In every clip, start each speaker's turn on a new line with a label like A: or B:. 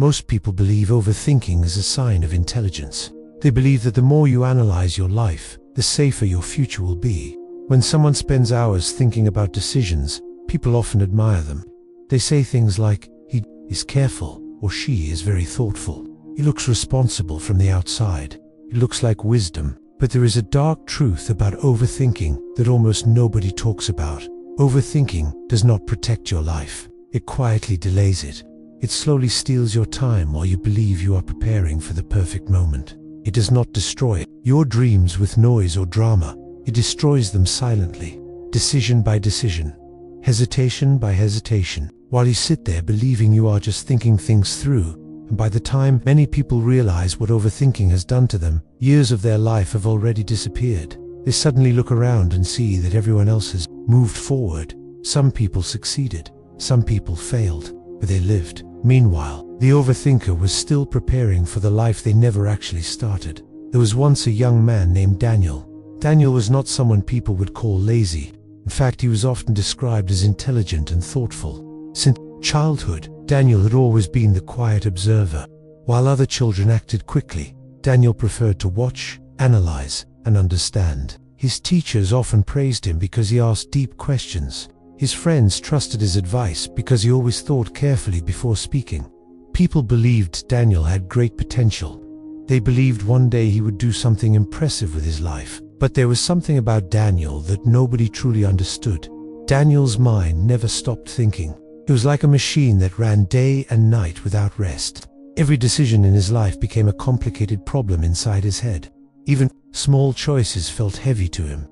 A: Most people believe overthinking is a sign of intelligence. They believe that the more you analyze your life, the safer your future will be. When someone spends hours thinking about decisions, people often admire them. They say things like, "He is careful," or "She is very thoughtful. He looks responsible from the outside. It looks like wisdom." But there is a dark truth about overthinking that almost nobody talks about. Overthinking does not protect your life. It quietly delays it. It slowly steals your time while you believe you are preparing for the perfect moment. It does not destroy your dreams with noise or drama. It destroys them silently, decision by decision, hesitation by hesitation, while you sit there believing you are just thinking things through. And by the time many people realize what overthinking has done to them, years of their life have already disappeared. They suddenly look around and see that everyone else has moved forward. Some people succeeded, some people failed, but they lived. Meanwhile, the overthinker was still preparing for the life they never actually started. There was once a young man named Daniel. Daniel was not someone people would call lazy. In fact, he was often described as intelligent and thoughtful. Since childhood, Daniel had always been the quiet observer. While other children acted quickly, Daniel preferred to watch, analyze, and understand. His teachers often praised him because he asked deep questions. His friends trusted his advice because he always thought carefully before speaking. People believed Daniel had great potential. They believed one day he would do something impressive with his life. But there was something about Daniel that nobody truly understood. Daniel's mind never stopped thinking. It was like a machine that ran day and night without rest. Every decision in his life became a complicated problem inside his head. Even small choices felt heavy to him.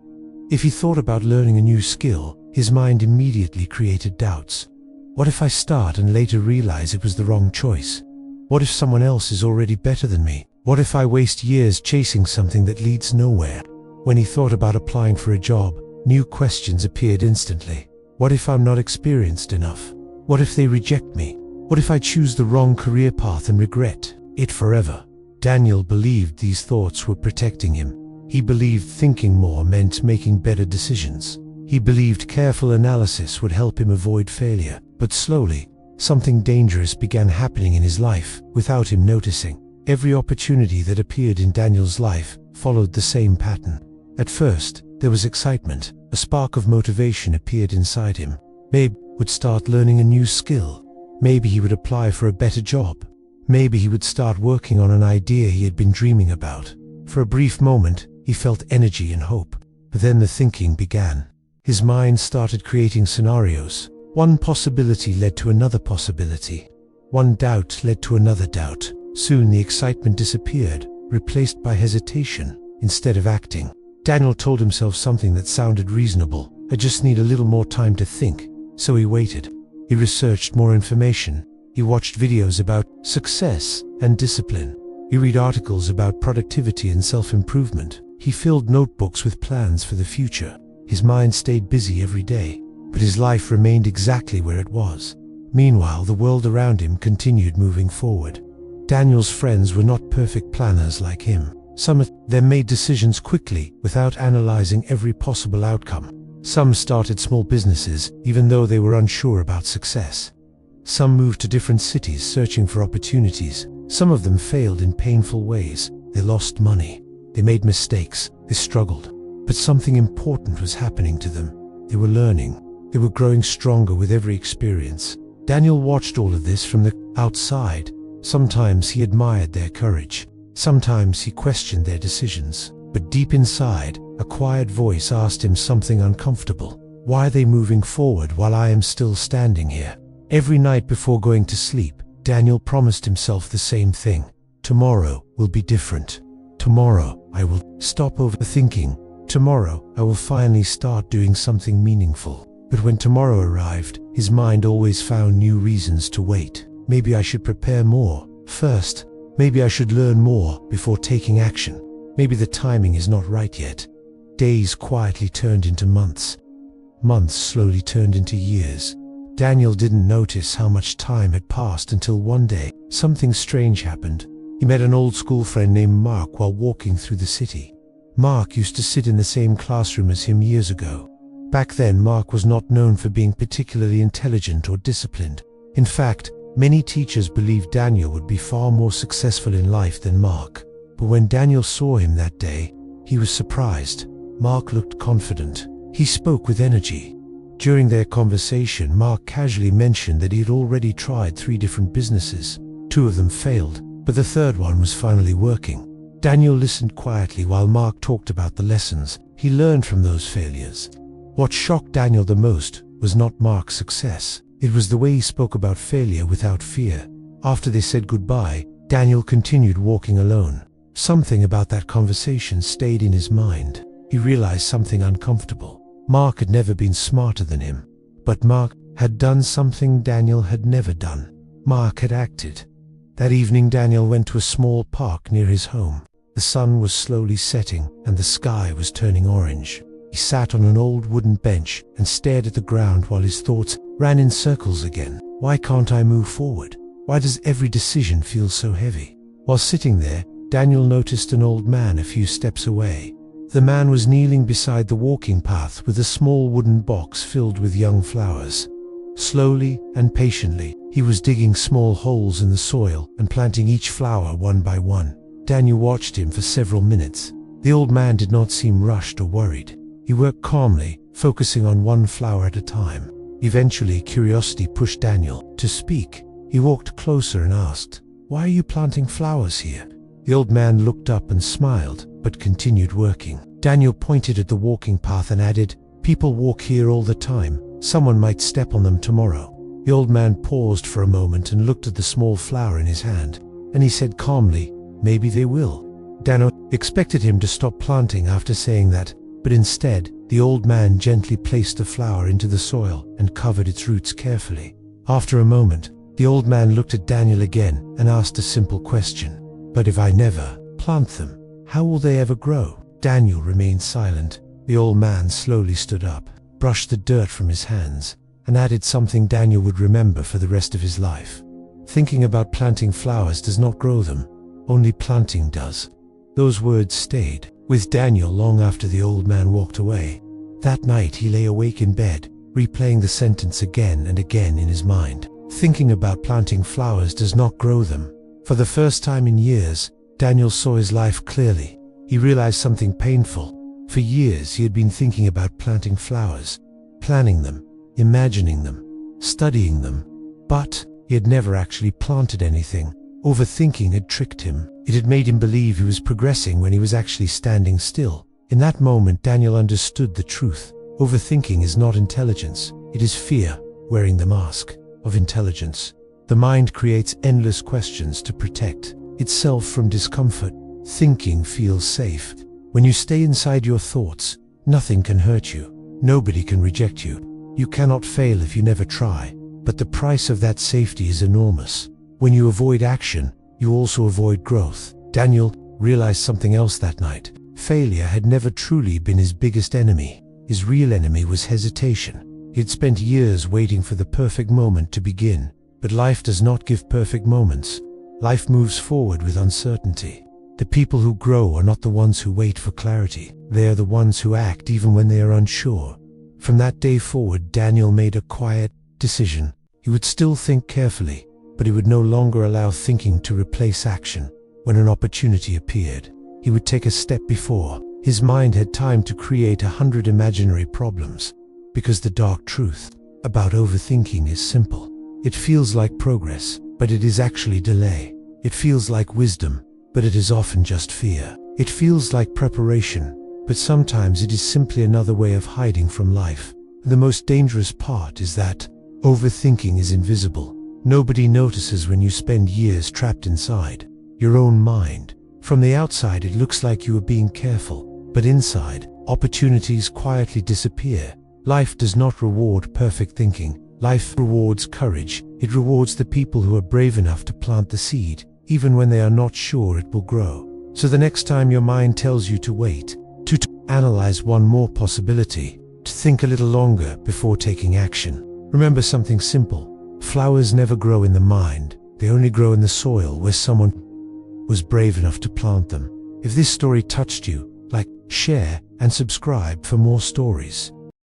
A: If he thought about learning a new skill, his mind immediately created doubts. What if I start and later realize it was the wrong choice? What if someone else is already better than me? What if I waste years chasing something that leads nowhere? When he thought about applying for a job, new questions appeared instantly. What if I'm not experienced enough? What if they reject me? What if I choose the wrong career path and regret it forever? Daniel believed these thoughts were protecting him. He believed thinking more meant making better decisions. He believed careful analysis would help him avoid failure. But slowly, something dangerous began happening in his life without him noticing. Every opportunity that appeared in Daniel's life followed the same pattern. At first, there was excitement. A spark of motivation appeared inside him. Maybe he would start learning a new skill. Maybe he would apply for a better job. Maybe he would start working on an idea he had been dreaming about. For a brief moment, he felt energy and hope. But then the thinking began. His mind started creating scenarios. One possibility led to another possibility. One doubt led to another doubt. Soon the excitement disappeared, replaced by hesitation. Instead of acting, Daniel told himself something that sounded reasonable. I just need a little more time to think. So he waited. He researched more information. He watched videos about success and discipline. He read articles about productivity and self-improvement. He filled notebooks with plans for the future. His mind stayed busy every day, but his life remained exactly where it was. Meanwhile, the world around him continued moving forward. Daniel's friends were not perfect planners like him. Some of them made decisions quickly without analyzing every possible outcome. Some started small businesses even though they were unsure about success. Some moved to different cities searching for opportunities. Some of them failed in painful ways. They lost money. They made mistakes. They struggled. But something important was happening to them. They were learning. They were growing stronger with every experience. Daniel watched all of this from the outside. Sometimes he admired their courage. Sometimes he questioned their decisions. But deep inside, a quiet voice asked him something uncomfortable. Why are they moving forward while I am still standing here? Every night before going to sleep, Daniel promised himself the same thing. Tomorrow will be different. Tomorrow I will stop overthinking. Tomorrow I will finally start doing something meaningful. But when tomorrow arrived, his mind always found new reasons to wait. Maybe I should prepare more first. Maybe I should learn more before taking action. Maybe the timing is not right yet. Days quietly turned into months. Months slowly turned into years. Daniel didn't notice how much time had passed until one day, something strange happened. He met an old school friend named Mark while walking through the city. Mark used to sit in the same classroom as him years ago. Back then, Mark was not known for being particularly intelligent or disciplined. In fact, Many teachers believed Daniel would be far more successful in life than Mark. But when Daniel saw him that day, he was surprised. Mark looked confident. He spoke with energy. During their conversation, Mark casually mentioned that he had already tried 3 different businesses. 2 of them failed, but the third one was finally working. Daniel listened quietly while Mark talked about the lessons he learned from those failures. What shocked Daniel the most was not Mark's success. It was the way he spoke about failure without fear. After they said goodbye, Daniel continued walking alone. Something about that conversation stayed in his mind. He realized something uncomfortable. Mark had never been smarter than him, but Mark had done something Daniel had never done. Mark had acted. That evening, Daniel went to a small park near his home. The sun was slowly setting and the sky was turning orange. He sat on an old wooden bench and stared at the ground while his thoughts ran in circles again. Why can't I move forward? Why does every decision feel so heavy? While sitting there, Daniel noticed an old man a few steps away. The man was kneeling beside the walking path with a small wooden box filled with young flowers. Slowly and patiently, he was digging small holes in the soil and planting each flower one by one. Daniel watched him for several minutes. The old man did not seem rushed or worried. He worked calmly, focusing on one flower at a time. Eventually, curiosity pushed Daniel to speak. He walked closer and asked, "Why are you planting flowers here?" The old man looked up and smiled, but continued working. Daniel pointed at the walking path and added, "People walk here all the time. Someone might step on them tomorrow." The old man paused for a moment and looked at the small flower in his hand, and he said calmly, "Maybe they will." Daniel expected him to stop planting after saying that, but instead, the old man gently placed the flower into the soil and covered its roots carefully. After a moment, the old man looked at Daniel again and asked a simple question. "But if I never plant them, how will they ever grow?" Daniel remained silent. The old man slowly stood up, brushed the dirt from his hands, and added something Daniel would remember for the rest of his life. "Thinking about planting flowers does not grow them. Only planting does." Those words stayed with Daniel long after the old man walked away. That night he lay awake in bed, replaying the sentence again and again in his mind. Thinking about planting flowers does not grow them. For the first time in years, Daniel saw his life clearly. He realized something painful. For years he had been thinking about planting flowers, planning them, imagining them, studying them. But he had never actually planted anything. Overthinking had tricked him. It had made him believe he was progressing when he was actually standing still. In that moment, Daniel understood the truth. Overthinking is not intelligence. It is fear wearing the mask of intelligence. The mind creates endless questions to protect itself from discomfort. Thinking feels safe. When you stay inside your thoughts, nothing can hurt you. Nobody can reject you. You cannot fail if you never try. But the price of that safety is enormous. When you avoid action, you also avoid growth. Daniel realized something else that night. Failure had never truly been his biggest enemy. His real enemy was hesitation. He had spent years waiting for the perfect moment to begin. But life does not give perfect moments. Life moves forward with uncertainty. The people who grow are not the ones who wait for clarity. They are the ones who act even when they are unsure. From that day forward, Daniel made a quiet decision. He would still think carefully, but he would no longer allow thinking to replace action. When an opportunity appeared, he would take a step before. His mind had time to create 100 imaginary problems. Because the dark truth about overthinking is simple. It feels like progress, but it is actually delay. It feels like wisdom, but it is often just fear. It feels like preparation, but sometimes it is simply another way of hiding from life. The most dangerous part is that overthinking is invisible. Nobody notices when you spend years trapped inside your own mind. From the outside, it looks like you are being careful, but inside, opportunities quietly disappear. Life does not reward perfect thinking. Life rewards courage. It rewards the people who are brave enough to plant the seed, even when they are not sure it will grow. So the next time your mind tells you to wait, to analyze one more possibility, to think a little longer before taking action, remember something simple. Flowers never grow in the mind. They only grow in the soil where someone was brave enough to plant them. If this story touched you, like, share, and subscribe for more stories.